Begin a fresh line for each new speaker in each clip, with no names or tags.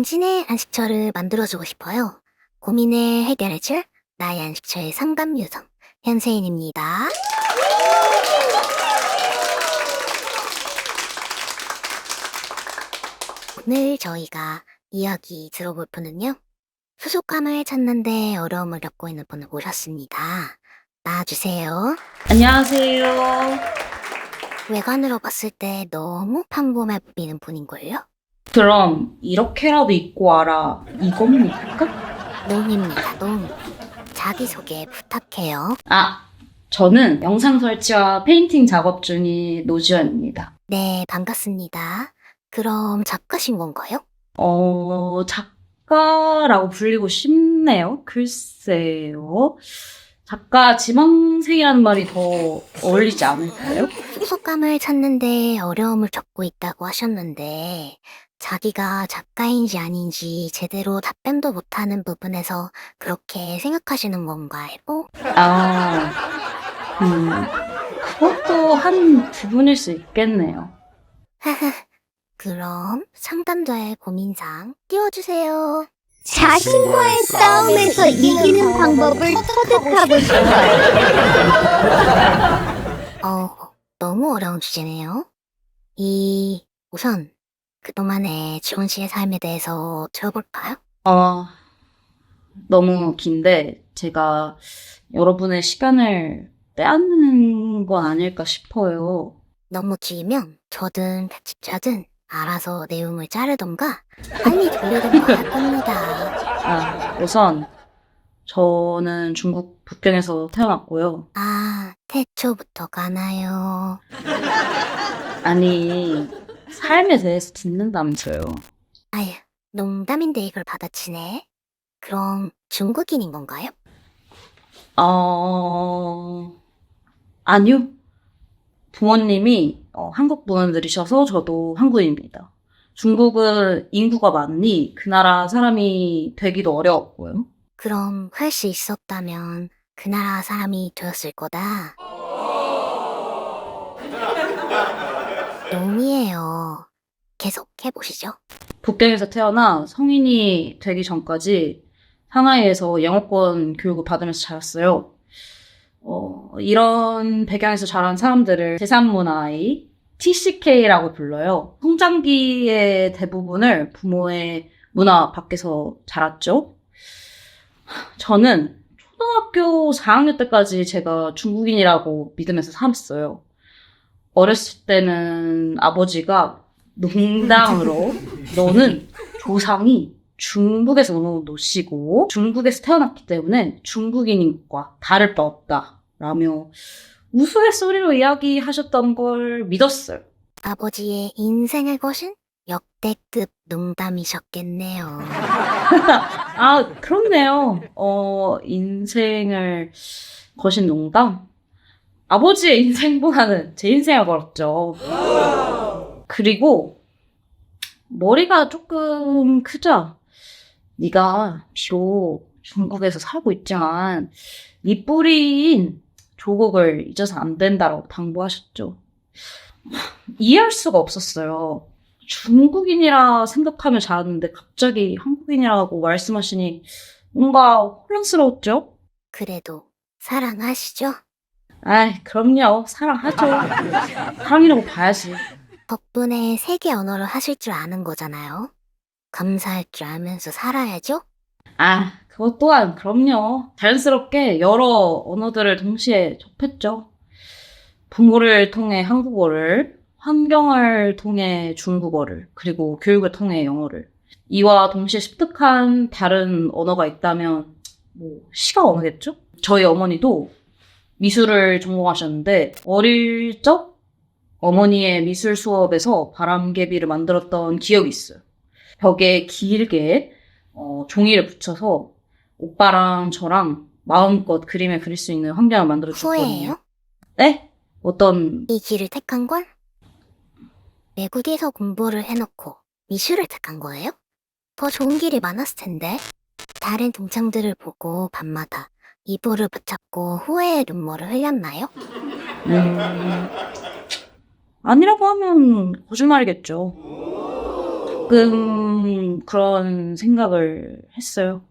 당신의 안식처를 만들어주고 싶어요. 고민을 해결해줄 나의 안식처의 상담 요정, 현세인입니다. 오늘 저희가 이야기 들어볼 분은요. 소속감을 찾는데 어려움을 겪고 있는 분을 모셨습니다. 나와주세요.
안녕하세요.
외관으로 봤을 때 너무 평범해 보이는 분인걸요?
그럼 이렇게라도 입고 와라 이겁니까?
농입니다, 농. 자기소개 부탁해요.
저는 영상 설치와 페인팅 작업 중인 노지연입니다.
네, 반갑습니다. 그럼 작가신 건가요?
작가라고 불리고 싶네요. 글쎄요. 작가 지망생이라는 말이 더 어울리지 않을까요?
소속감을 찾는데 어려움을 겪고 있다고 하셨는데 자기가 작가인지 아닌지 제대로 답변도 못하는 부분에서 그렇게 생각하시는 건가요?
그것도 한 부분일 수 있겠네요.
그럼 상담자의 고민상 띄워주세요.
자신과의 싸움에서 이기는 방법을 터득하고 싶어요.
너무 어려운 주제네요. 우선 그동안의 지원 씨의 삶에 대해서 들어볼까요?
너무 긴데 제가 여러분의 시간을 빼앗는 건 아닐까 싶어요.
너무 길면 저든 편집자든 알아서 내용을 자르던가 빨리 돌리던가 할 겁니다.
우선 저는 중국 북경에서 태어났고요.
태초부터 가나요?
아니, 삶에 대해서 듣는다면서요.
아휴, 농담인데 이걸 받아치네. 그럼 중국인인 건가요?
아니요. 부모님이 한국 분들이셔서 저도 한국인입니다. 중국은 인구가 많으니 그 나라 사람이 되기도 어려웠고요.
그럼 할 수 있었다면 그 나라 사람이 되었을 거다. 농이에요. 계속 해보시죠.
북경에서 태어나 성인이 되기 전까지 상하이에서 영어권 교육을 받으면서 자랐어요. 이런 배경에서 자란 사람들을 제3문화의 TCK라고 불러요. 성장기의 대부분을 부모의 문화 밖에서 자랐죠. 저는 초등학교 4학년 때까지 제가 중국인이라고 믿으면서 살았어요. 어렸을 때는 아버지가 농담으로 너는 조상이 중국에서 노시고 중국에서 태어났기 때문에 중국인인 것과 다를 바 없다 라며 우스갯소리로 이야기하셨던 걸 믿었어요.
아버지의 인생을 거신 역대급 농담이셨겠네요.
그렇네요. 인생을 거신 농담? 아버지의 인생보다는 제 인생을 걸었죠. 그리고 머리가 조금 크죠? 네가 비록 중국에서 살고 있지만 네 뿌리인 조국을 잊어서 안 된다라고 당부하셨죠. 이해할 수가 없었어요. 중국인이라 생각하며 자랐는데 갑자기 한국인이라고 말씀하시니 뭔가 혼란스러웠죠?
그래도 사랑하시죠?
그럼요. 사랑하죠. 사랑이라고 봐야지.
덕분에 세계 언어를 하실 줄 아는 거잖아요. 감사할 줄 알면서 살아야죠?
그것 또한 그럼요. 자연스럽게 여러 언어들을 동시에 접했죠. 부모를 통해 한국어를, 환경을 통해 중국어를, 그리고 교육을 통해 영어를. 이와 동시에 습득한 다른 언어가 있다면 시가 언어겠죠? 저희 어머니도 미술을 전공하셨는데 어릴 적 어머니의 미술 수업에서 바람개비를 만들었던 기억이 있어요. 벽에 길게 종이를 붙여서 오빠랑 저랑 마음껏 그림을 그릴 수 있는 환경을 만들어줬거든요.
후회해요?
네? 어떤...
이 길을 택한 건? 외국에서 공부를 해놓고 미술을 택한 거예요? 더 좋은 길이 많았을 텐데. 다른 동창들을 보고 밤마다 이불을 붙잡고 후회의 눈물을 흘렸나요?
아니라고 하면 거짓말이겠죠. 가끔 그런 생각을 했어요.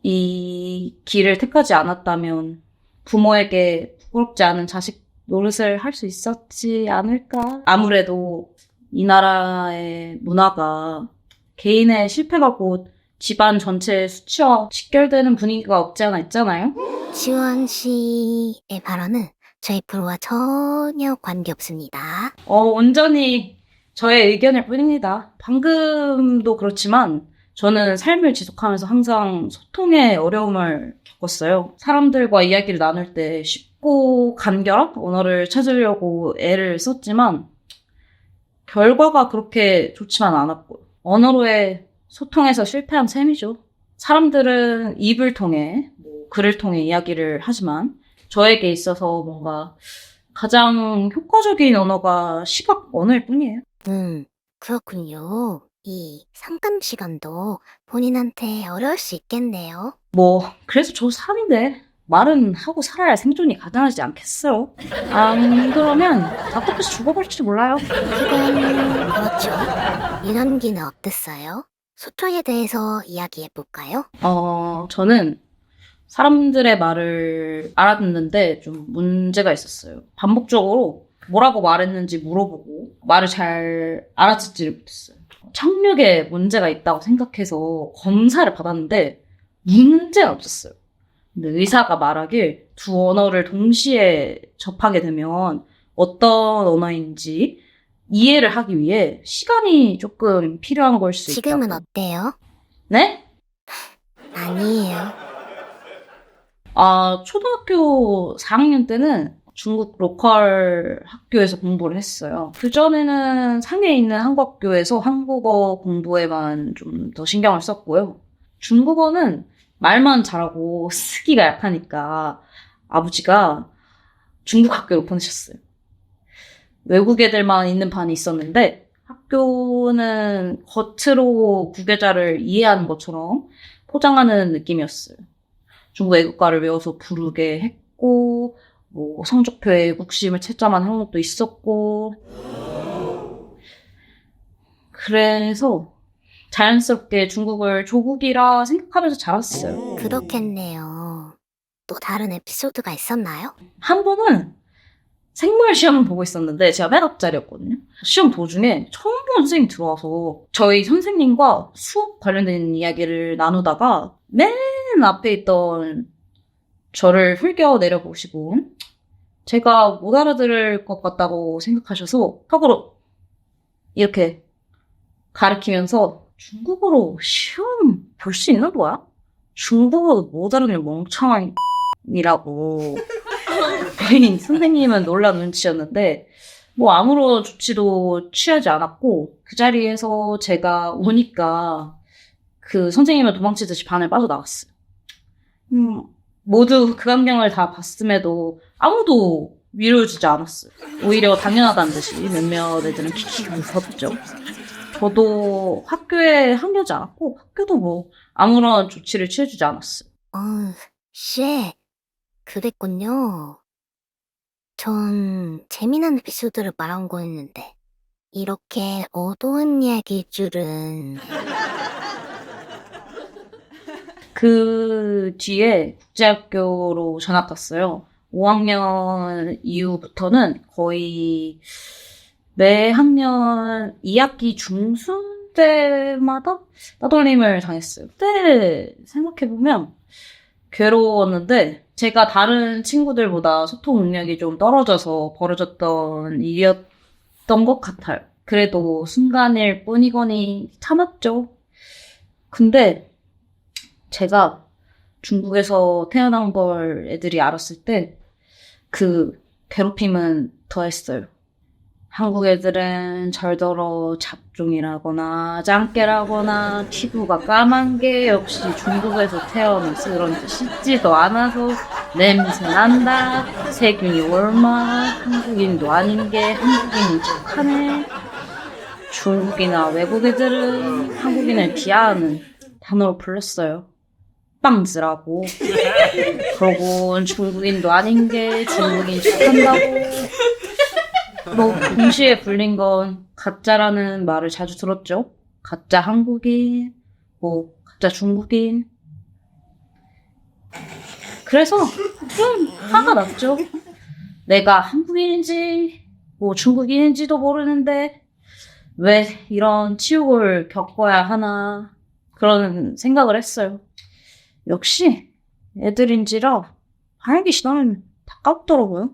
이 길을 택하지 않았다면 부모에게 부끄럽지 않은 자식 노릇을 할 수 있었지 않을까? 아무래도 이 나라의 문화가 개인의 실패가 곧 집안 전체의 수치와 직결되는 분위기가 없지 않아 있잖아요?
지원 씨의 발언은 저희 프로와 전혀 관계없습니다.
온전히 저의 의견일 뿐입니다. 방금도 그렇지만 저는 삶을 지속하면서 항상 소통의 어려움을 겪었어요. 사람들과 이야기를 나눌 때 쉽고 간결한 언어를 찾으려고 애를 썼지만 결과가 그렇게 좋지만 않았고 언어로의 소통에서 실패한 셈이죠. 사람들은 입을 통해, 글을 통해 이야기를 하지만 저에게 있어서 뭔가 가장 효과적인 언어가 시각 언어일 뿐이에요.
그렇군요. 이 상담 시간도 본인한테 어려울 수 있겠네요.
그래서 저 사람인데 말은 하고 살아야 생존이 가능하지 않겠어요? 안 그러면 답답해서 죽어버릴지 몰라요.
그건 그렇죠. 유년기는 어땠어요? 소통에 대해서 이야기해볼까요?
저는 사람들의 말을 알아듣는데 좀 문제가 있었어요. 반복적으로 뭐라고 말했는지 물어보고 말을 잘 알아듣지를 못했어요. 착륙에 문제가 있다고 생각해서 검사를 받았는데 문제가 없었어요. 근데 의사가 말하길 두 언어를 동시에 접하게 되면 어떤 언어인지 이해를 하기 위해 시간이 조금 필요한 걸 수 있다고.
지금은 어때요?
네?
아니에요.
초등학교 4학년 때는 중국 로컬 학교에서 공부를 했어요. 그전에는 상해에 있는 한국 학교에서 한국어 공부에만 좀 더 신경을 썼고요. 중국어는 말만 잘하고 쓰기가 약하니까 아버지가 중국 학교로 보내셨어요. 외국 애들만 있는 반이 있었는데 학교는 겉으로 국외자를 이해하는 것처럼 포장하는 느낌이었어요. 중국 애국가를 외워서 부르게 했고 성적표에 애국심을 채점한 항목도 있었고 그래서 자연스럽게 중국을 조국이라 생각하면서 자랐어요.
그렇겠네요. 또 다른 에피소드가 있었나요?
한 번은 생물 시험을 보고 있었는데 제가 맨 앞자리였거든요. 시험 도중에 처음 보는 선생님이 들어와서 저희 선생님과 수업 관련된 이야기를 나누다가 맨 앞에 있던 저를 흘겨 내려보시고 제가 못 알아들을 것 같다고 생각하셔서 턱으로 이렇게 가리키면서 중국어로 시험 볼 수 있는 거야? 중국어도 못 알아듣는 멍청이라고. 저희 선생님은 놀란 눈치였는데 아무런 조치도 취하지 않았고 그 자리에서 제가 우니까 그 선생님은 도망치듯이 반을 빠져나갔어요. 모두 그 광경을 다 봤음에도 아무도 위로해주지 않았어요. 오히려 당연하다는 듯이 몇몇 애들은 킥킥 웃었죠. 저도 학교에 합류하지 않았고 학교도 아무런 조치를 취해주지 않았어요.
쉣. 그랬군요. 전 재미난 에피소드를 말한 거였는데 이렇게 어두운 이야기일 줄은.
그 뒤에 국제학교로 전학 갔어요. 5학년 이후부터는 거의 매 학년 2학기 중순 때마다 따돌림을 당했어요. 그때 생각해보면 괴로웠는데 제가 다른 친구들보다 소통 능력이 좀 떨어져서 벌어졌던 일이었던 것 같아요. 그래도 순간일 뿐이거니 참았죠. 근데 제가 중국에서 태어난 걸 애들이 알았을 때 그 괴롭힘은 더했어요. 한국 애들은 절더러 잡종이라거나 짱깨라거나 피부가 까만 게 역시 중국에서 태어나서 그런지 씻지도 않아서 냄새 난다. 세균이 얼마 한국인도 아닌 게 한국인인 척하네. 중국이나 외국 애들은 한국인을 비하하는 단어로 불렀어요. 빵즈라고. 그러고 중국인도 아닌 게 중국인 척한다고. 동시에 불린 건 가짜라는 말을 자주 들었죠. 가짜 한국인, 뭐 가짜 중국인. 그래서 좀 화가 났죠. 내가 한국인인지 뭐 중국인인지도 모르는데 왜 이런 치욕을 겪어야 하나 그런 생각을 했어요. 역시 애들인지라 알기 싫으면 다 까먹더라고요.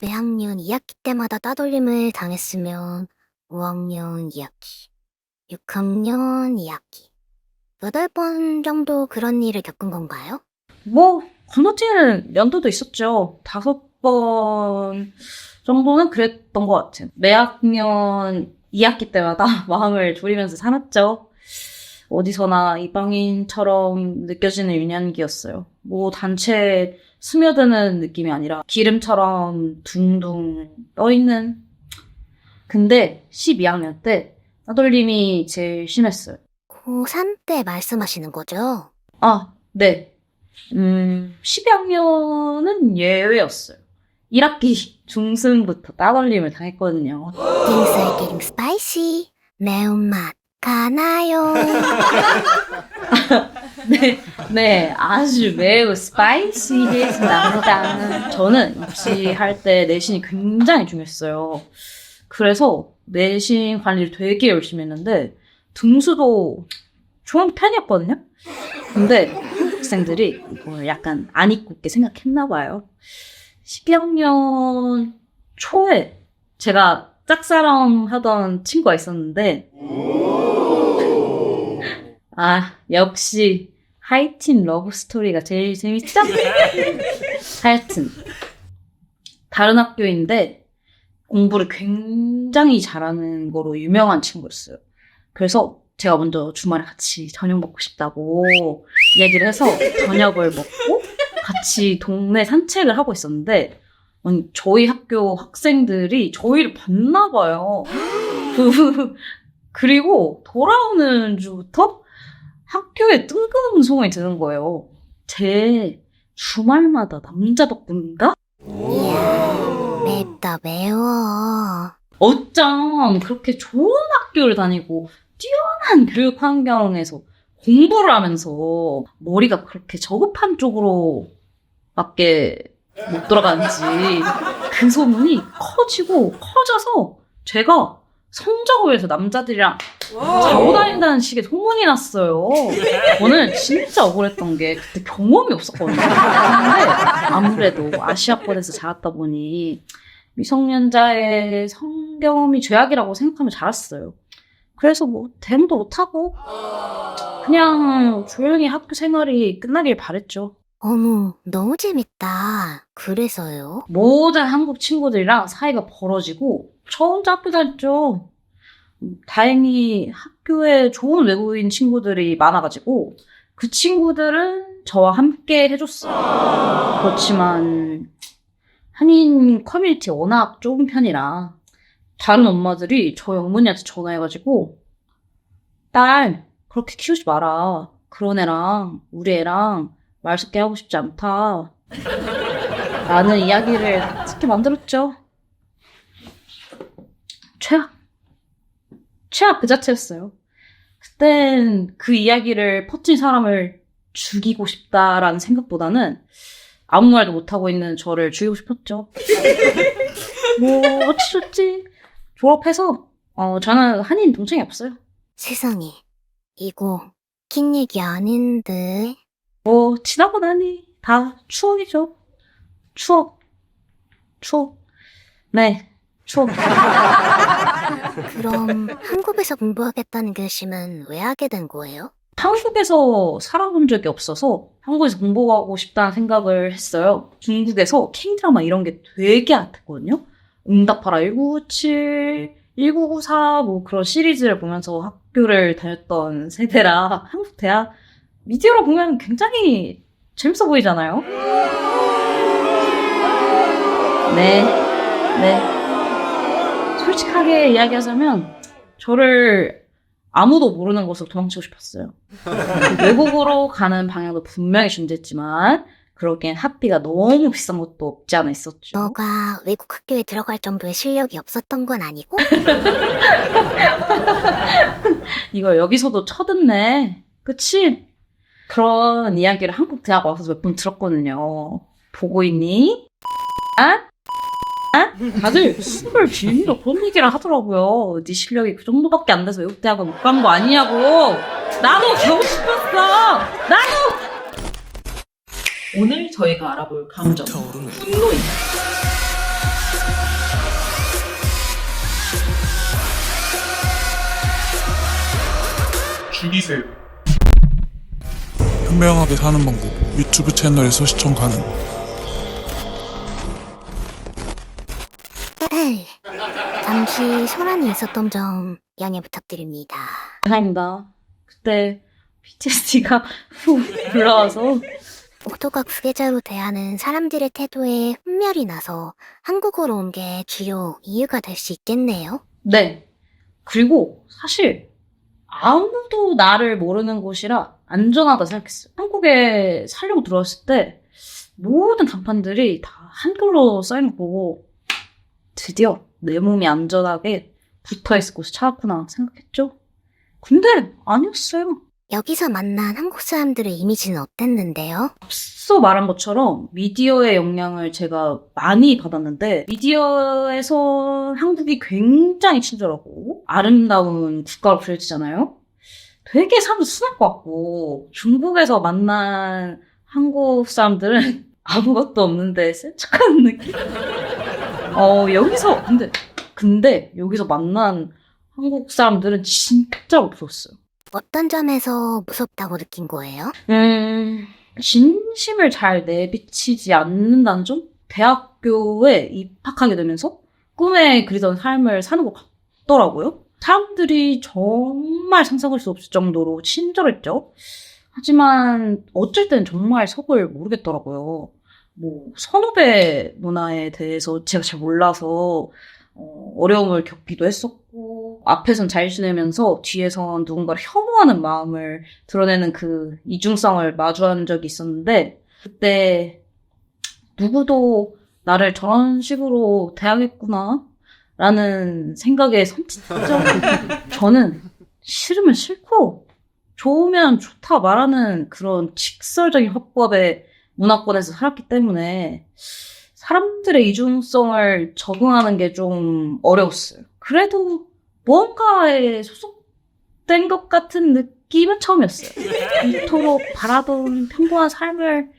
매학년 2학기 때마다 따돌림을 당했으면 5학년 2학기, 6학년 2학기. 8번 정도 그런 일을 겪은 건가요?
뭐 건너뛰는 연도도 있었죠. 5번 정도는 그랬던 것 같아요. 매학년 2학기 때마다 마음을 졸이면서 살았죠. 어디서나 이방인처럼 느껴지는 유년기였어요. 뭐 단체에 스며드는 느낌이 아니라 기름처럼 둥둥 떠있는. 근데 12학년 때 따돌림이 제일 심했어요.
고3 때 말씀하시는 거죠?
아, 네. 12학년은 예외였어요. 1학기 중순부터 따돌림을 당했거든요.
getting spicy. 매운맛 가나요?
네, 아주 매우 스파이시했습니다. 저는 입시할 때 내신이 굉장히 중요했어요. 그래서 내신 관리를 되게 열심히 했는데 등수도 좋은 편이었거든요. 근데 한국 학생들이 이걸 약간 안 잊고 있게 생각했나 봐요. 12학년 초에 제가 짝사랑 하던 친구가 있었는데 역시 하이틴 러브 스토리가 제일 재밌죠? 하여튼 다른 학교인데 공부를 굉장히 잘하는 거로 유명한 친구였어요. 그래서 제가 먼저 주말에 같이 저녁 먹고 싶다고 얘기를 해서 저녁을 먹고 같이 동네 산책을 하고 있었는데 저희 학교 학생들이 저희를 봤나 봐요. 그리고 돌아오는 주부터 학교에 뜬금없는 소문이 드는 거예요. 제 주말마다 남자 덕분인가?
이야, 맵다 매워.
어쩜 그렇게 좋은 학교를 다니고 뛰어난 교육 환경에서 공부를 하면서 머리가 그렇게 저급한 쪽으로 밖에 못 돌아가는지 그 소문이 커지고 커져서 제가 성적을 위해서 남자들이랑 자고 다닌다는 식의 소문이 났어요. 저는 진짜 억울했던 게 그때 경험이 없었거든요. 근데 아무래도 아시아권에서 자랐다 보니 미성년자의 성경험이 죄악이라고 생각하며 자랐어요. 그래서 뭐 대응도 못하고 그냥 조용히 학교 생활이 끝나길 바랬죠.
어머, 너무 재밌다. 그래서요?
모든 한국 친구들이랑 사이가 벌어지고 저 혼자 학교 다녔죠. 다행히 학교에 좋은 외국인 친구들이 많아가지고 그 친구들은 저와 함께 해줬어요. 그렇지만 한인 커뮤니티 워낙 좁은 편이라 다른 엄마들이 저희 어머니한테 전화해가지고 딸 그렇게 키우지 마라. 그런 애랑 우리 애랑 말 섞게 하고 싶지 않다. 라는 이야기를 듣게 만들었죠. 최악 그 자체였어요. 그땐 그 이야기를 퍼뜨린 사람을 죽이고 싶다라는 생각보다는 아무 말도 못하고 있는 저를 죽이고 싶었죠. 뭐 어찌저찌 졸업해서 저는 한인 동창이 없어요.
세상에, 이거 긴 얘기 아닌데.
뭐 지나고 나니 다 추억이죠. 추억. 네, 추억.
그럼 한국에서 공부하겠다는 결심은 왜 하게 된 거예요?
한국에서 살아본 적이 없어서 한국에서 공부하고 싶다는 생각을 했어요. 중국에서 K드라마 이런 게 되게 핫했거든요. 응답하라 1997, 1994 뭐 그런 시리즈를 보면서 학교를 다녔던 세대라 한국 대학 미디어로 보면 굉장히 재밌어 보이잖아요. 네. 솔직하게 이야기하자면 저를 아무도 모르는 곳으로 도망치고 싶었어요. 외국으로 가는 방향도 분명히 존재했지만 그러기엔 학비가 너무 비싼 것도 없지 않아 있었죠.
너가 외국 학교에 들어갈 정도의 실력이 없었던 건 아니고?
이걸 여기서도 쳐듣네. 그치? 그런 이야기를 한국 대학 와서 몇 번 들었거든요. 보고 있니? 다들 술을 빌미로 그런 얘기를 하더라고요. 네 실력이 그 정도밖에 안 돼서 외국 대학을 못 간 거 아니냐고. 나도 가고 싶었어. 나도. 오늘 저희가 알아볼 감정, 분노입니다.
죽이세요. 현명하게 사는 방법 유튜브 채널에서 시청 가능.
잠시 소란이 있었던 점 양해 부탁드립니다.
감사합니다. 그때 PTSD가 훅 올라와서
오도가 부계자로 대하는 사람들의 태도에 훈멸이 나서 한국으로 온 게 주요 이유가 될 수 있겠네요.
네. 그리고 사실 아무도 나를 모르는 곳이라 안전하다 생각했어요. 한국에 살려고 들어왔을 때 모든 간판들이 다 한글로 써있는 거 보고 드디어 내 몸이 안전하게 붙어있을 곳을 찾았구나 생각했죠. 근데 아니었어요.
여기서 만난 한국 사람들의 이미지는 어땠는데요?
앞서 말한 것처럼 미디어의 영향을 제가 많이 받았는데 미디어에서 한국이 굉장히 친절하고 아름다운 국가로 불려지잖아요. 되게 사람도 순할 것 같고 중국에서 만난 한국 사람들은 아무것도 없는데 센 척하는 느낌? 여기서 근데 여기서 만난 한국 사람들은 진짜 무서웠어요.
어떤 점에서 무섭다고 느낀 거예요?
진심을 잘 내비치지 않는다는 점? 대학교에 입학하게 되면서 꿈에 그리던 삶을 사는 것 같더라고요. 사람들이 정말 상상할 수 없을 정도로 친절했죠. 하지만 어쩔 땐 정말 속을 모르겠더라고요. 선후배 문화에 대해서 제가 잘 몰라서 어려움을 겪기도 했었고 앞에선 잘 지내면서 뒤에선 누군가를 혐오하는 마음을 드러내는 그 이중성을 마주한 적이 있었는데 그때 누구도 나를 저런 식으로 대하겠구나 라는 생각에 선뜻적 저는 싫으면 싫고 좋으면 좋다 말하는 그런 직설적인 화법의 문화권에서 살았기 때문에 사람들의 이중성을 적응하는 게 좀 어려웠어요. 그래도 무언가에 소속된 것 같은 느낌은 처음이었어요. 이토록 바라던 평범한 삶을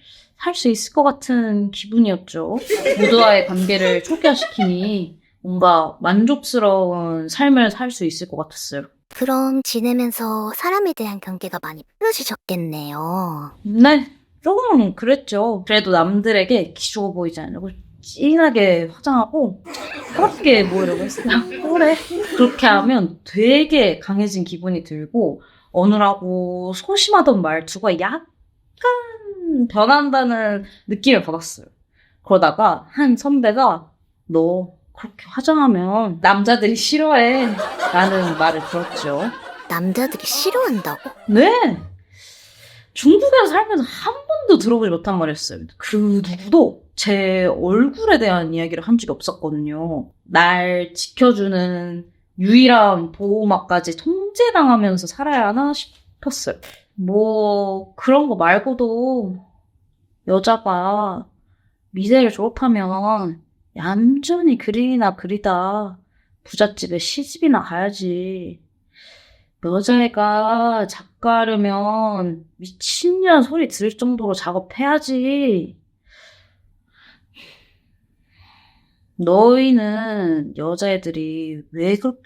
살 수 있을 것 같은 기분이었죠. 모두와의 관계를 초기화시키니 뭔가 만족스러운 삶을 살 수 있을 것 같았어요.
그럼 지내면서 사람에 대한 경계가 많이 풀어지셨겠네요.
네, 조금은 그랬죠. 그래도 남들에게 기죽어 보이지 않으려고 진하게 화장하고 그렇게 보이려고 했어요. 그래. 그렇게 하면 되게 강해진 기분이 들고 어눌하고 소심하던 말투가 약간 변한다는 느낌을 받았어요. 그러다가 한 선배가 너 그렇게 화장하면 남자들이 싫어해 라는 말을 들었죠.
남자들이 싫어한다고?
네. 중국에서 살면서 한 번도 들어보지 못한 말이었어요. 그 누구도 제 얼굴에 대한 이야기를 한 적이 없었거든요. 날 지켜주는 유일한 보호막까지 통제당하면서 살아야 하나 싶었어요. 그런 거 말고도 여자가 미대를 졸업하면 얌전히 그림이나 그리다 부잣집에 시집이나 가야지. 여자애가 작가려면 미친년 소리 들을 정도로 작업해야지. 너희는 여자애들이 왜 그렇게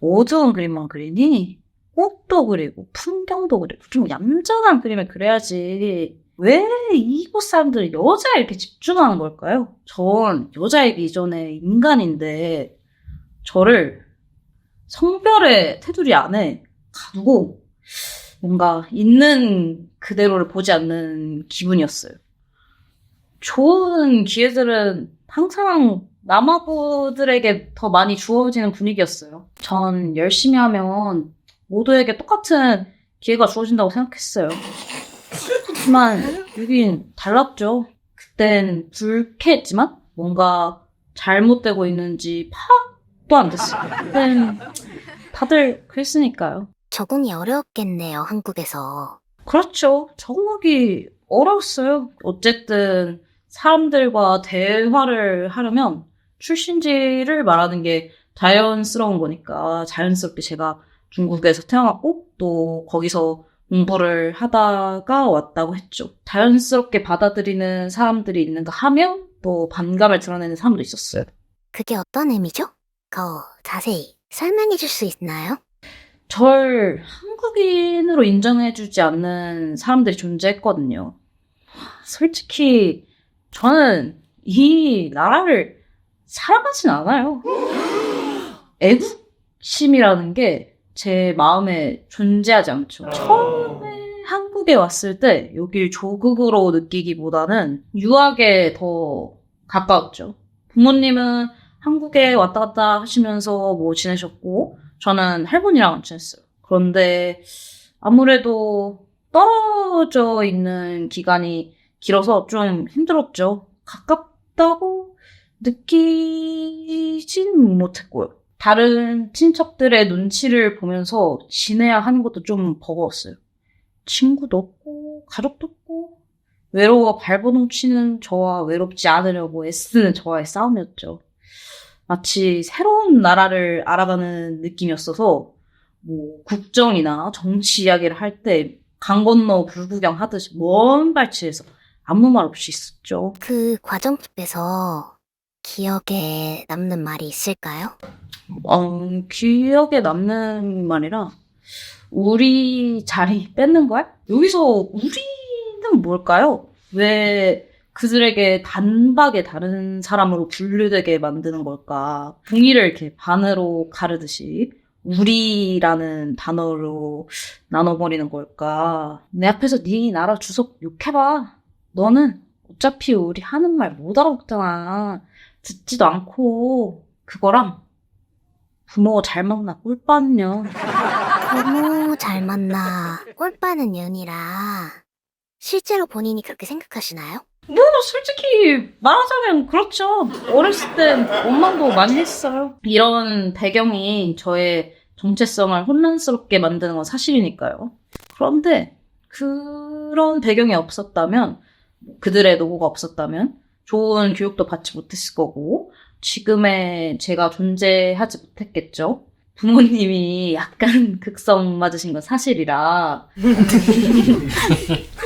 어두운 그림만 그리니? 꽃도 그리고 풍경도 그리고 좀 얌전한 그림을 그려야지. 왜 이곳 사람들은 여자에 이렇게 집중하는 걸까요? 전 여자이기 이전에 인간인데 저를 성별의 테두리 안에 가두고 뭔가 있는 그대로를 보지 않는 기분이었어요. 좋은 기회들은 항상 남아부들에게 더 많이 주어지는 분위기였어요. 전 열심히 하면 모두에게 똑같은 기회가 주어진다고 생각했어요. 하지만 여긴 달랐죠. 그땐 불쾌했지만 뭔가 잘못되고 있는지 파악도 안 됐어요. 그땐 다들 그랬으니까요.
적응이 어려웠겠네요, 한국에서.
그렇죠. 적응하기 어려웠어요. 어쨌든 사람들과 대화를 하려면 출신지를 말하는 게 자연스러운 거니까 자연스럽게 제가 중국에서 태어났고 또 거기서 공부를 하다가 왔다고 했죠. 자연스럽게 받아들이는 사람들이 있는가 하면 또 반감을 드러내는 사람도 있었어요.
그게 어떤 의미죠? 자세히 설명해 줄 수 있나요?
절 한국인으로 인정해주지 않는 사람들이 존재했거든요. 솔직히 저는 이 나라를 사랑하진 않아요. 애국심이라는 게 제 마음에 존재하지 않죠. 처음에 한국에 왔을 때 여길 조국으로 느끼기보다는 유학에 더 가까웠죠. 부모님은 한국에 왔다 갔다 하시면서 뭐 지내셨고 저는 할머니랑 지냈어요. 그런데 아무래도 떨어져 있는 기간이 길어서 좀 힘들었죠. 가깝다고 느끼진 못했고요. 다른 친척들의 눈치를 보면서 지내야 하는 것도 좀 버거웠어요. 친구도 없고 가족도 없고 외로워 발버둥치는 저와 외롭지 않으려고 애쓰는 저와의 싸움이었죠. 마치 새로운 나라를 알아가는 느낌이었어서 뭐 국정이나 정치 이야기를 할 때 강 건너 불구경 하듯이 먼 발치에서 아무 말 없이 있었죠.
그 과정 속에서 기억에 남는 말이 있을까요?
기억에 남는 말이라 우리 자리 뺏는 거야? 여기서 우리는 뭘까요? 왜 그들에게 단박에 다른 사람으로 분류되게 만드는 걸까? 붕이를 이렇게 반으로 가르듯이 우리라는 단어로 나눠버리는 걸까? 내 앞에서 네 나라 주석 욕해봐. 너는 어차피 우리 하는 말 못 알아듣잖아. 듣지도 않고. 그거랑 부모 잘 만나 꿀빠는요.
부모 잘 만나 꼴빠는 년이라 실제로 본인이 그렇게 생각하시나요?
뭐 솔직히 말하자면 그렇죠. 어렸을 땐 원망도 많이 했어요. 이런 배경이 저의 정체성을 혼란스럽게 만드는 건 사실이니까요. 그런데 그런 배경이 없었다면, 그들의 노고가 없었다면 좋은 교육도 받지 못했을 거고 지금의 제가 존재하지 못했겠죠. 부모님이 약간 극성 맞으신 건 사실이라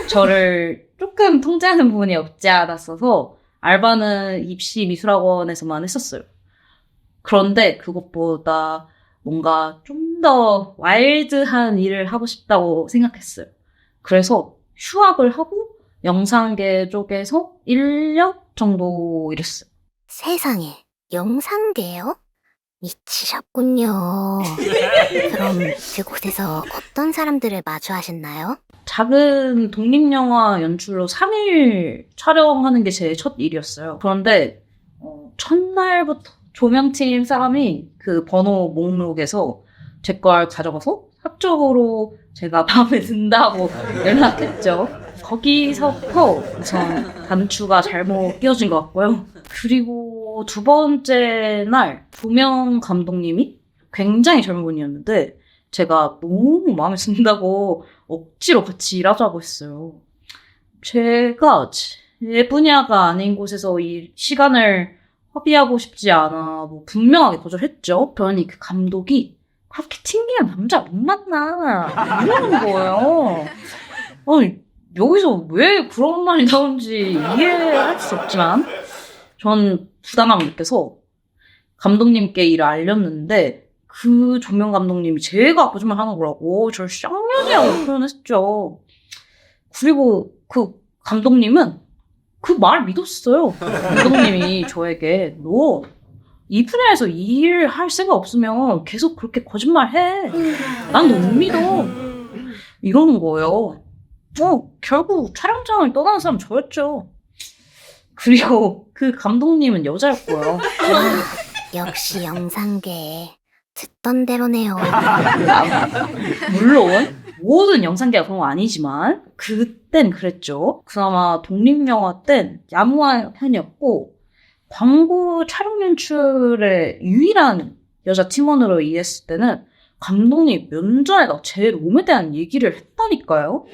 저를 조금 통제하는 부분이 없지 않았어서 알바는 입시 미술학원에서만 했었어요. 그런데 그것보다 뭔가 좀 더 와일드한 일을 하고 싶다고 생각했어요. 그래서 휴학을 하고 영상계 쪽에서 1년 정도 일했어요.
세상에, 영상계요? 미치셨군요. 그럼 그곳에서 어떤 사람들을 마주하셨나요?
작은 독립영화 연출로 3일 촬영하는 게 제 첫 일이었어요. 그런데 첫날부터 조명팀 사람이 그 번호 목록에서 제 걸 가져가서 학적으로 제가 마음에 든다고 연락했죠. 거기서부터 우선 단추가 잘못 끼워진 것 같고요. 그리고 두 번째 날 조명 감독님이 굉장히 젊은 분이었는데 제가 너무 마음에 든다고 억지로 같이 일하자고 했어요. 제가 제 분야가 아닌 곳에서 이 시간을 허비하고 싶지 않아 뭐 분명하게 거절했죠. 그러니 그 감독이 그렇게 튕기는 남자 못 만나 이러는 거예요. 아니 여기서 왜 그런 말이 나오는지 이해할 수 없지만 전 부담감을 느껴서 감독님께 일을 알렸는데 그 조명 감독님이 제가 거짓말 하는 거라고 저를 쌍년이라고 표현했죠. 그리고 그 감독님은 그 말 믿었어요. 감독님이 저에게 너 이 분야에서 이 일 할 생각 없으면 계속 그렇게 거짓말 해. 난 너 못 믿어. 이러는 거예요. 결국 촬영장을 떠나는 사람 저였죠. 그리고 그 감독님은 여자였고요.
역시 영상계 듣던 대로네요.
물론 모든 영상계가 그런 건 아니지만 그땐 그랬죠. 그나마 독립영화 땐 양호한 편이었고 광고 촬영 연출의 유일한 여자 팀원으로 일했을 때는 감독님 면전에다 제 몸에 대한 얘기를 했다니까요.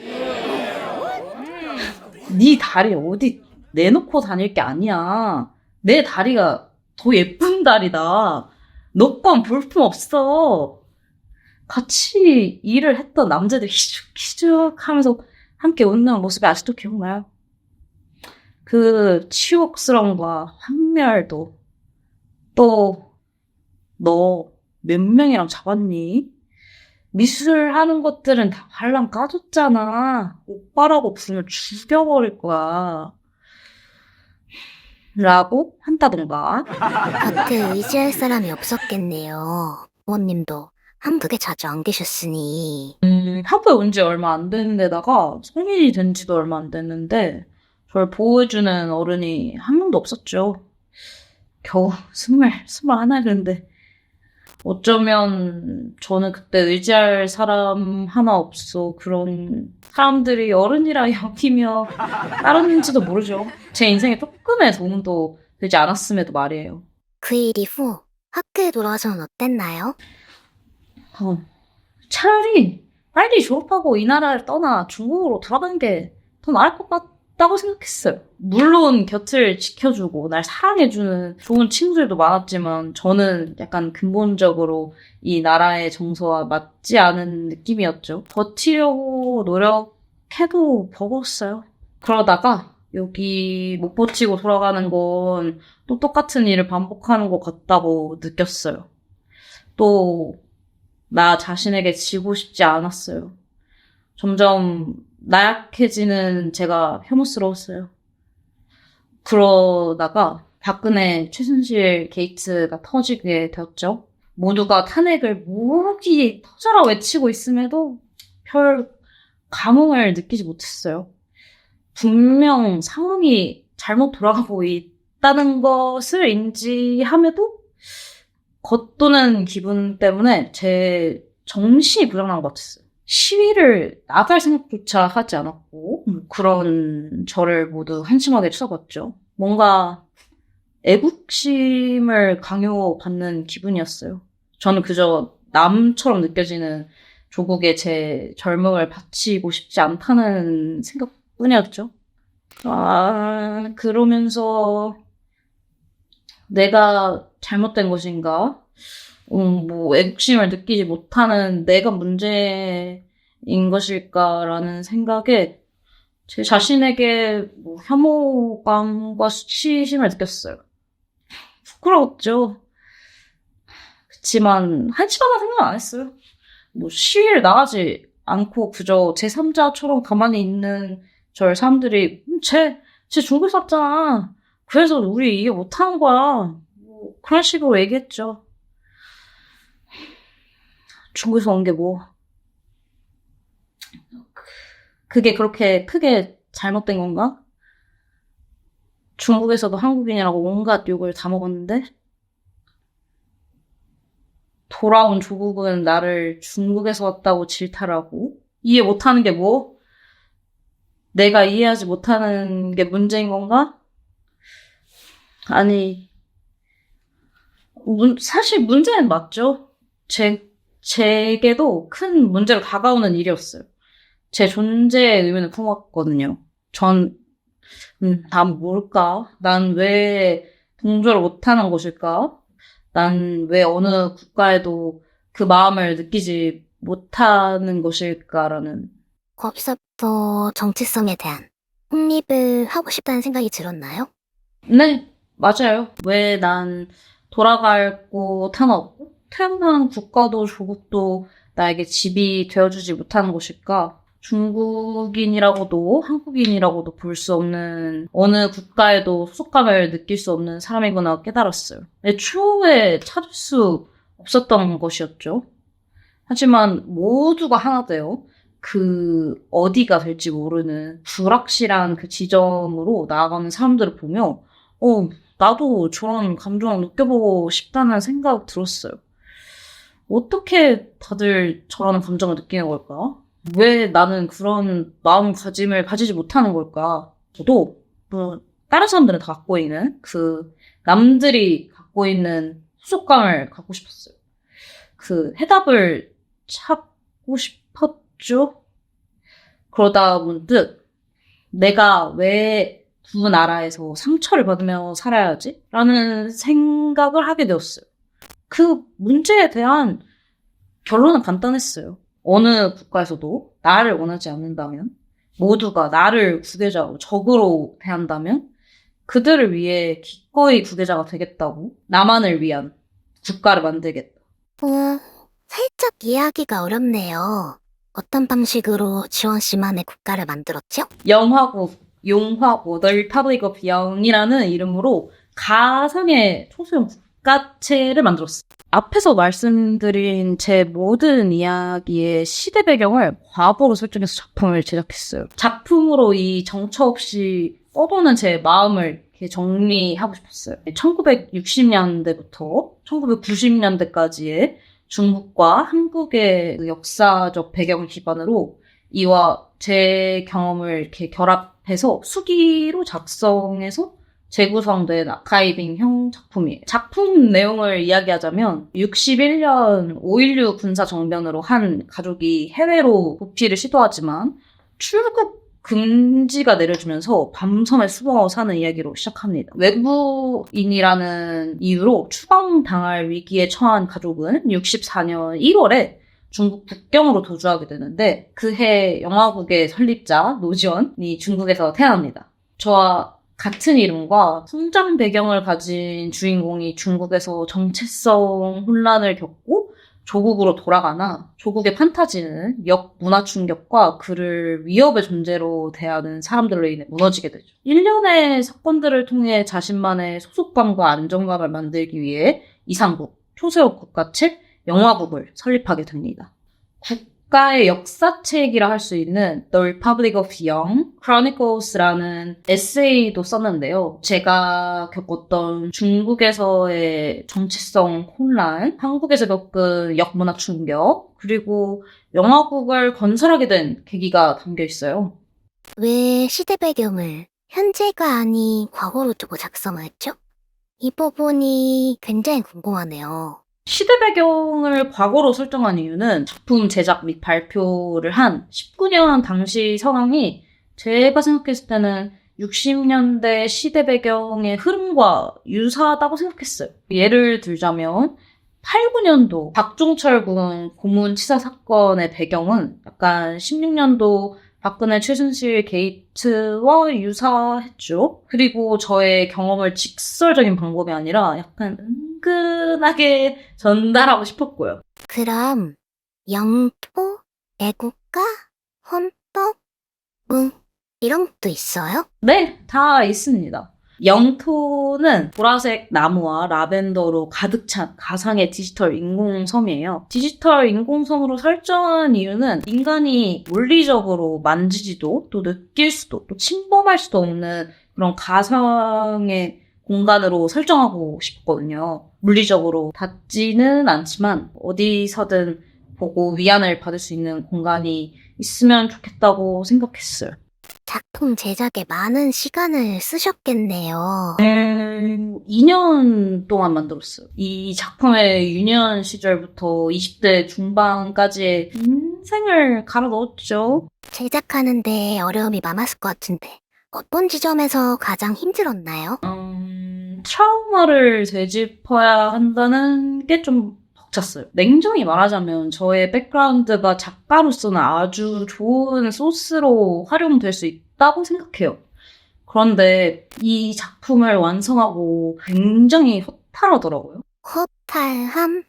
네 다리 어디 내놓고 다닐 게 아니야. 내 다리가 더 예쁜 다리다. 너 건 볼품 없어. 같이 일을 했던 남자들 희죽희죽 하면서 함께 웃는 모습이 아직도 기억나요. 그 치욕스러움과 환멸도. 또 너 몇 명이랑 잡았니? 미술하는 것들은 다 발랑 까줬잖아. 오빠라고 부르면 죽여버릴 거야. 라고 한다던가.
곁에 의지할 사람이 없었겠네요. 부모님도 한국에 자주 안 계셨으니.
한국에 온 지 얼마 안 됐는데다가 성인이 된 지도 얼마 안 됐는데 저를 보호해주는 어른이 한 명도 없었죠. 겨우 21이랬는데 어쩌면 저는 그때 의지할 사람 하나 없어 그런 사람들이 어른이라 여기며 따랐는지도 모르죠. 제 인생에 조금의 도움도 되지 않았음에도 말이에요.
그 일 이후 학교에 돌아와서는 어땠나요?
차라리 빨리 졸업하고 이 나라를 떠나 중국으로 돌아가는 게 더 나을 것 같다고 생각했어요. 물론 곁을 지켜주고 날 사랑해주는 좋은 친구들도 많았지만 저는 약간 근본적으로 이 나라의 정서와 맞지 않은 느낌이었죠. 버티려고 노력해도 버거웠어요. 그러다가 여기 못 버티고 돌아가는 건 또 똑같은 일을 반복하는 것 같다고 느꼈어요. 또 나 자신에게 지고 싶지 않았어요. 점점 나약해지는 제가 혐오스러웠어요. 그러다가 박근혜 최순실 게이트가 터지게 되었죠. 모두가 탄핵을 목이 터져라 외치고 있음에도 별 감흥을 느끼지 못했어요. 분명 상황이 잘못 돌아가고 있다는 것을 인지함에도 겉도는 기분 때문에 제 정신이 부정난 것 같았어요. 시위를 나갈 생각조차 하지 않았고 그런 저를 모두 한심하게 쳐다봤죠. 뭔가 애국심을 강요받는 기분이었어요. 저는 그저 남처럼 느껴지는 조국에 제 젊음을 바치고 싶지 않다는 생각뿐이었죠. 그러면서 내가 잘못된 것인가? 뭐 애국심을 느끼지 못하는 내가 문제인 것일까라는 생각에 제 자신에게 뭐 혐오감과 수치심을 느꼈어요. 부끄러웠죠. 그치만 한심하다 생각 안 했어요. 뭐 시위를 나가지 않고 그저 제3자처럼 가만히 있는 절 사람들이 쟤 중국 샀잖아. 그래서 우리 이해 못하는 거야. 뭐 그런 식으로 얘기했죠. 중국에서 온 게 뭐. 그게 그렇게 크게 잘못된 건가? 중국에서도 한국인이라고 온갖 욕을 다 먹었는데 돌아온 조국은 나를 중국에서 왔다고 질타하고 이해 못하는 게 뭐? 내가 이해하지 못하는 게 문제인 건가? 아니 사실 문제는 맞죠. 제게도 큰 문제로 다가오는 일이었어요. 제 존재의 의문을 품었거든요. 난 뭘까? 난 왜 동조를 못하는 것일까? 난 왜 어느 국가에도 그 마음을 느끼지 못하는 것일까라는.
거기서부터 정체성에 대한 확립을 하고 싶다는 생각이 들었나요?
네, 맞아요. 왜 난 돌아갈 곳 하나 없고 태어난 국가도 조국도 나에게 집이 되어주지 못하는 것일까? 중국인이라고도 한국인이라고도 볼 수 없는 어느 국가에도 소속감을 느낄 수 없는 사람이구나 깨달았어요. 애초에 찾을 수 없었던 것이었죠. 하지만 모두가 하나 되어 그 어디가 될지 모르는 불확실한 그 지점으로 나아가는 사람들을 보며 나도 저런 감정을 느껴보고 싶다는 생각이 들었어요. 어떻게 다들 저런 감정을 느끼는 걸까? 왜 나는 그런 마음가짐을 가지지 못하는 걸까? 저도 뭐 다른 사람들은 다 갖고 있는 그 남들이 갖고 있는 소속감을 갖고 싶었어요. 그 해답을 찾고 싶었죠. 그러다 문득 내가 왜 두 나라에서 상처를 받으며 살아야지? 라는 생각을 하게 되었어요. 그 문제에 대한 결론은 간단했어요. 어느 국가에서도 나를 원하지 않는다면, 모두가 나를 구계자로 적으로 대한다면 그들을 위해 기꺼이 구계자가 되겠다고, 나만을 위한 국가를 만들겠다.
살짝 이해하기가 어렵네요. 어떤 방식으로 지원 씨만의 국가를 만들었죠?
영화국, 용화고, The Republic of Young이라는 이름으로 가상의 초소형 국가체를 만들었어요. 앞에서 말씀드린 제 모든 이야기의 시대 배경을 과거로 설정해서 작품을 제작했어요. 작품으로 이 정처 없이 떠도는 제 마음을 이렇게 정리하고 싶었어요. 1960년대부터 1990년대까지의 중국과 한국의 그 역사적 배경을 기반으로 이와 제 경험을 이렇게 결합해서 수기로 작성해서 재구성된 아카이빙형 작품이에요. 작품 내용을 이야기하자면 61년 5.16 군사정변으로 한 가족이 해외로 도피를 시도하지만 출국 금지가 내려지면서 밤섬에 숨어 사는 이야기로 시작합니다. 외국인이라는 이유로 추방당할 위기에 처한 가족은 64년 1월에 중국 북경으로 도주하게 되는데 그해 영화국의 설립자 노지원이 중국에서 태어납니다. 저와 같은 이름과 성장 배경을 가진 주인공이 중국에서 정체성 혼란을 겪고 조국으로 돌아가나 조국의 판타지는 역문화 충격과 그를 위협의 존재로 대하는 사람들로 인해 무너지게 되죠. 일련의 사건들을 통해 자신만의 소속감과 안정감을 만들기 위해 이상국, 초세업 국가책, 영화국을 설립하게 됩니다. 국가의 역사책이라 할 수 있는 The Republic of Young Chronicles라는 에세이도 썼는데요. 제가 겪었던 중국에서의 정체성 혼란, 한국에서 겪은 역문화 충격, 그리고 영화국을 건설하게 된 계기가 담겨 있어요.
왜 시대 배경을 현재가 아닌 과거로 두고 작성을 했죠? 이 부분이 굉장히 궁금하네요.
시대 배경을 과거로 설정한 이유는 작품 제작 및 발표를 한 19년 당시 상황이 제가 생각했을 때는 60년대 시대 배경의 흐름과 유사하다고 생각했어요. 예를 들자면 8, 9년도 박종철 군 고문치사 사건의 배경은 약간 16년도 박근혜 최순실 게이트와 유사했죠. 그리고 저의 경험을 직설적인 방법이 아니라 약간 은근하게 전달하고 싶었고요.
그럼 영토, 애국가, 헌법, 이런 것도 있어요?
네, 다 있습니다. 영토는 보라색 나무와 라벤더로 가득 찬 가상의 디지털 인공섬이에요. 디지털 인공섬으로 설정한 이유는 인간이 물리적으로 만지지도 또 느낄 수도 또 침범할 수도 없는 그런 가상의 공간으로 설정하고 싶거든요. 물리적으로 닿지는 않지만 어디서든 보고 위안을 받을 수 있는 공간이 있으면 좋겠다고 생각했어요.
작품 제작에 많은 시간을 쓰셨겠네요.
2년 동안 만들었어요. 이 작품의 유년 시절부터 20대 중반까지의 인생을 갈아 넣었죠.
제작하는데 어려움이 많았을 것 같은데 어떤 지점에서 가장 힘들었나요?
트라우마를 되짚어야 한다는 게 좀 벅찼어요. 냉정히 말하자면 저의 백그라운드가 작가로서는 아주 좋은 소스로 활용될 수 있다고 생각해요. 그런데 이 작품을 완성하고 굉장히 허탈하더라고요.
허탈함?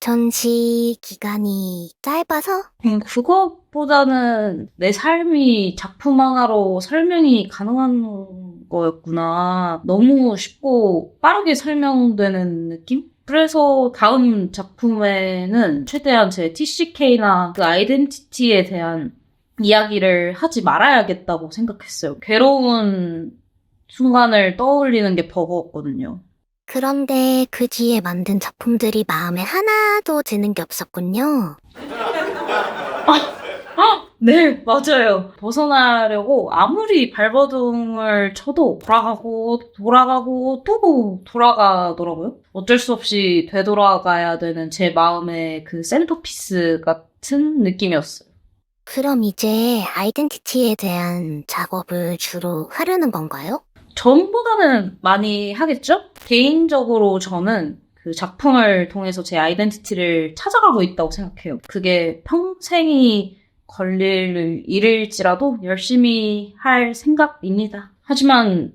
전시 기간이 짧아서?
그것보다는 내 삶이 작품 하나로 설명이 가능한 거였구나. 너무 쉽고 빠르게 설명되는 느낌? 그래서 다음 작품에는 최대한 제 TCK나 그 아이덴티티에 대한 이야기를 하지 말아야겠다고 생각했어요. 괴로운 순간을 떠올리는 게 버거웠거든요.
그런데 그 뒤에 만든 작품들이 마음에 하나도 드는 게 없었군요.
네, 맞아요. 벗어나려고 아무리 발버둥을 쳐도 돌아가고 또 돌아가더라고요. 어쩔 수 없이 되돌아가야 되는 제 마음의 그 센터피스 같은 느낌이었어요.
그럼 이제 아이덴티티에 대한 작업을 주로 하려는 건가요?
전보다는 많이 하겠죠? 개인적으로 저는 그 작품을 통해서 제 아이덴티티를 찾아가고 있다고 생각해요. 그게 평생이 걸릴 일일지라도 열심히 할 생각입니다. 하지만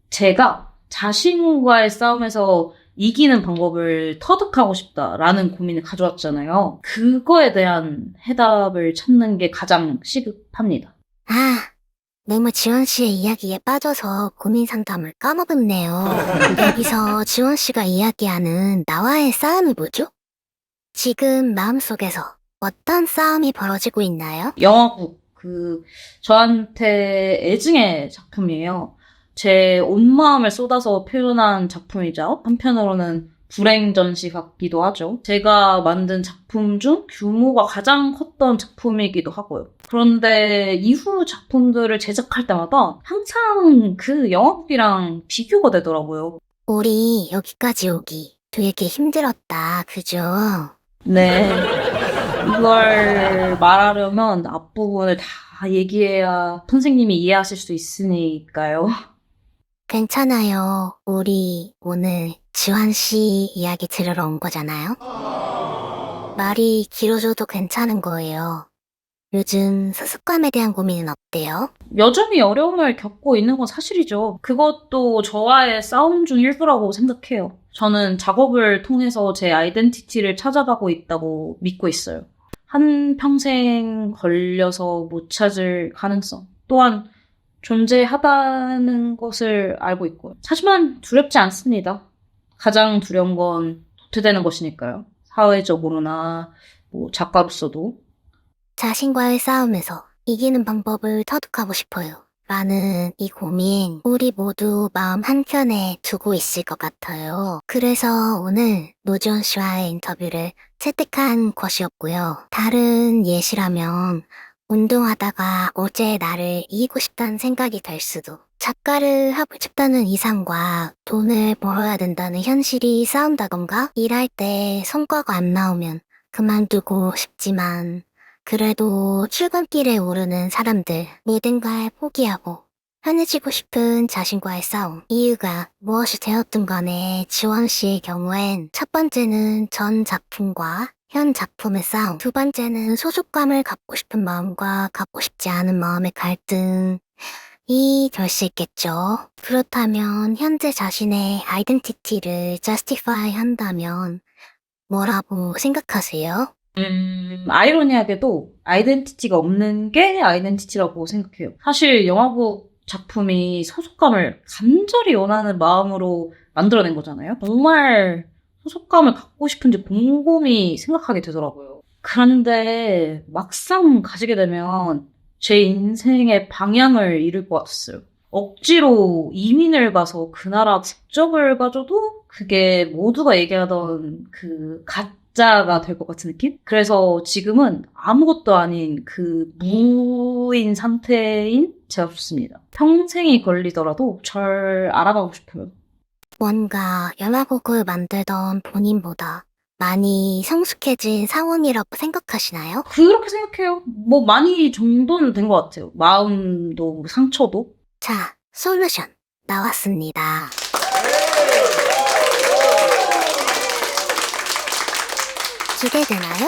제가 자신과의 싸움에서 이기는 방법을 터득하고 싶다라는 고민을 가져왔잖아요. 그거에 대한 해답을 찾는 게 가장 시급합니다.
아, 너무 지원 씨의 이야기에 빠져서 고민 상담을 까먹었네요. 여기서 지원 씨가 이야기하는 나와의 싸움이 뭐죠? 지금 마음속에서 어떤 싸움이 벌어지고 있나요?
영화국, 저한테 애증의 작품이에요. 제 온 마음을 쏟아서 표현한 작품이죠. 한편으로는 불행 전시 같기도 하죠. 제가 만든 작품 중 규모가 가장 컸던 작품이기도 하고요. 그런데 이후 작품들을 제작할 때마다 항상 그 영화국이랑 비교가 되더라고요.
우리 여기까지 오기 되게 힘들었다, 그죠?
네. 이걸 말하려면 앞부분을 다 얘기해야 선생님이 이해하실 수 있으니까요.
괜찮아요. 우리 오늘 지환 씨 이야기 들으러 온 거잖아요. 말이 길어져도 괜찮은 거예요. 요즘 소속감에 대한 고민은 어때요?
여전히 어려움을 겪고 있는 건 사실이죠. 그것도 저와의 싸움 중 일부라고 생각해요. 저는 작업을 통해서 제 아이덴티티를 찾아가고 있다고 믿고 있어요. 한 평생 걸려서 못 찾을 가능성 또한 존재하다는 것을 알고 있고요. 하지만 두렵지 않습니다. 가장 두려운 건 도태되는 것이니까요. 사회적으로나 작가로서도.
자신과의 싸움에서 이기는 방법을 터득하고 싶어요. 라는 이 고민 우리 모두 마음 한켠에 두고 있을 것 같아요. 그래서 오늘 노지원 씨와의 인터뷰를 채택한 것이었고요. 다른 예시라면 운동하다가 어제의 나를 이기고 싶다는 생각이 들 수도, 작가를 하고 싶다는 이상과 돈을 벌어야 된다는 현실이 싸운다던가, 일할 때 성과가 안 나오면 그만두고 싶지만 그래도 출근길에 오르는 사람들, 모든 걸 포기하고 편해지고 싶은 자신과의 싸움. 이유가 무엇이 되었든 간에 지원 씨의 경우엔 첫 번째는 전 작품과 현 작품의 싸움. 두 번째는 소속감을 갖고 싶은 마음과 갖고 싶지 않은 마음의 갈등. 이 될 수 있겠죠. 그렇다면 현재 자신의 아이덴티티를 justify 한다면 뭐라고 생각하세요?
아이러니하게도 아이덴티티가 없는 게 아이덴티티라고 생각해요. 사실 영화국 작품이 소속감을 간절히 원하는 마음으로 만들어낸 거잖아요. 정말 소속감을 갖고 싶은지 곰곰이 생각하게 되더라고요. 그런데 막상 가지게 되면 제 인생의 방향을 잃을 것 같았어요. 억지로 이민을 가서 그 나라 국적을 가져도 그게 모두가 얘기하던 그 가짜가 될 것 같은 느낌? 그래서 지금은 아무것도 아닌 그 무인 상태인 제가 좋습니다. 평생이 걸리더라도 절 알아가고 싶어요.
뭔가 연화곡을 만들던 본인보다 많이 성숙해진 상황이라고 생각하시나요?
그렇게 생각해요. 많이 정도는 된 것 같아요. 마음도 상처도.
자, 솔루션 나왔습니다. 기대되나요?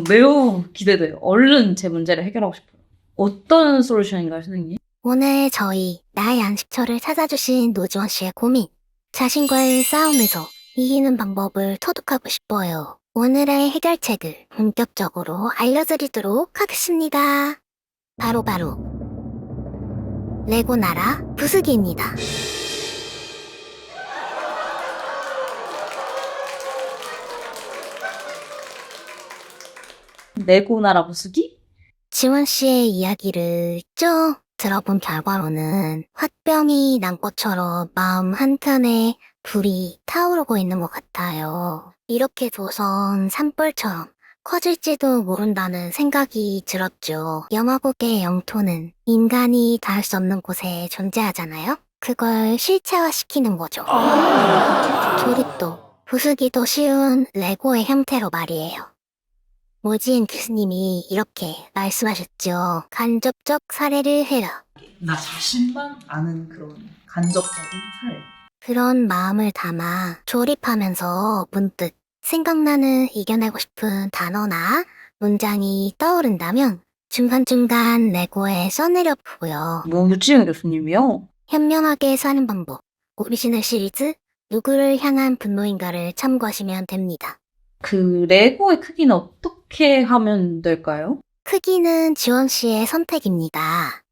매우 기대돼요. 얼른 제 문제를 해결하고 싶어요. 어떤 솔루션인가요, 선생님?
오늘 저희 나의 안식처를 찾아주신 노지원 씨의 고민, 자신과의 싸움에서 이기는 방법을 터득하고 싶어요. 오늘의 해결책을 본격적으로 알려드리도록 하겠습니다. 바로 레고 나라 부수기입니다.
레고 나라 부수기?
지원 씨의 이야기를 쭉 들어본 결과로는 화병이 난 것처럼 마음 한켠에 불이 타오르고 있는 것 같아요. 이렇게 조선 산불처럼 커질지도 모른다는 생각이 들었죠. 영화국의 영토는 인간이 닿을 수 없는 곳에 존재하잖아요. 그걸 실체화시키는 거죠. 조립도, 부수기도 쉬운 레고의 형태로 말이에요. 모지인 교수님이 이렇게 말씀하셨죠. 간접적 사례를 해라.
나 자신만 아는 그런 간접적인 사례.
그런 마음을 담아 조립하면서 문득 생각나는 이겨내고 싶은 단어나 문장이 떠오른다면 중간중간 레고에 써내려 보고요.
뭐 유지은 교수님이요?
현명하게 사는 방법, 오리지널 시리즈, 누구를 향한 분노인가를 참고하시면 됩니다.
그 레고의 크기는 어떻게 하면 될까요?
크기는 지원 씨의 선택입니다.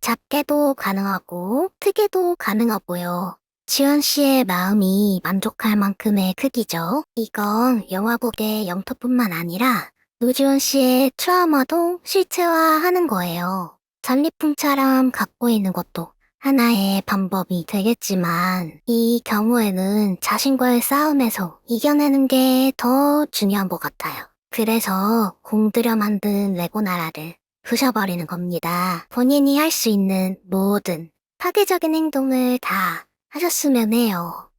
작게도 가능하고 크게도 가능하고요. 지원 씨의 마음이 만족할 만큼의 크기죠. 이건 영화국의 영토뿐만 아니라 노지원 씨의 트라우마도 실체화하는 거예요. 전리품처럼 갖고 있는 것도 하나의 방법이 되겠지만 이 경우에는 자신과의 싸움에서 이겨내는 게 더 중요한 것 같아요. 그래서 공들여 만든 레고 나라를 부셔버리는 겁니다. 본인이 할 수 있는 모든 파괴적인 행동을 다 하셨으면 해요.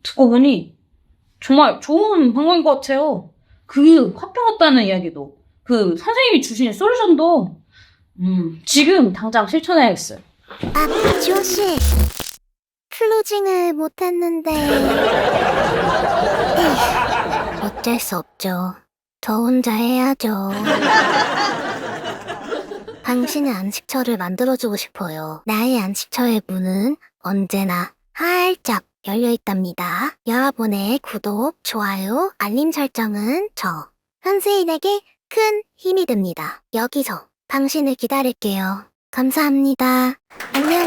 듣고 보니 정말 좋은 방법인 것 같아요. 그 화병 왔다는 이야기도, 그 선생님이 주신 솔루션도, 지금 당장 실천해야겠어요.
아, 지원씨. 클로징을 못했는데. 에휴, 어쩔 수 없죠. 저 혼자 해야죠. 당신의 안식처를 만들어주고 싶어요. 나의 안식처의 문은 언제나 활짝 열려있답니다. 여러분의 구독, 좋아요, 알림 설정은 저 현세인에게 큰 힘이 됩니다. 여기서 당신을 기다릴게요. 감사합니다. 안녕.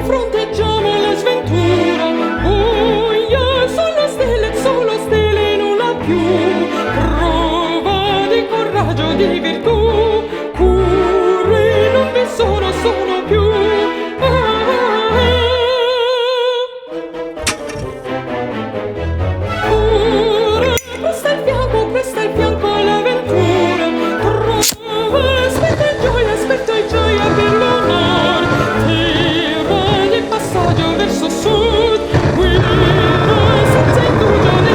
Fronteggiamo la sventura. Buia, solo stelle, nulla più. Prova di coraggio, di virtù. Corri, non vi sono più. Ora, presta al fianco l'avventura. Prova, aspetta e gioia per l'onore. Passaggio verso sud, guida senza indugio né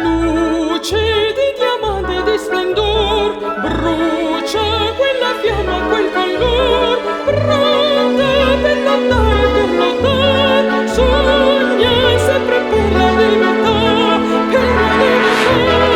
luce di diamante di splendor, brucia quella fiamma, quel calor, pronta per lottare, sogna sempre per la libertà, per la libertà.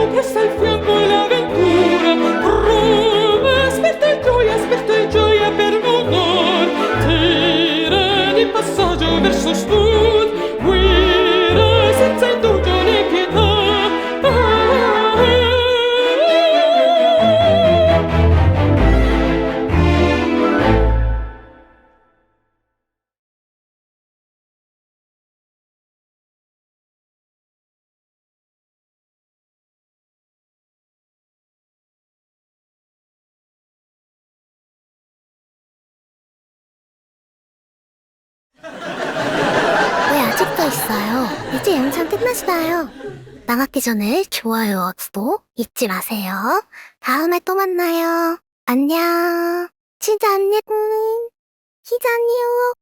Presta al fianco l'avventura. Prova, aspetta e gioia per l'onor. Tira di passaggio verso sud, guida senza indugio né pietà.
왜 아직도 있어요? 이제 영상 끝났어요. 나가기 전에 좋아요, 구독 잊지 마세요. 다음에 또 만나요. 안녕. 진짜 안녕. 기자니요.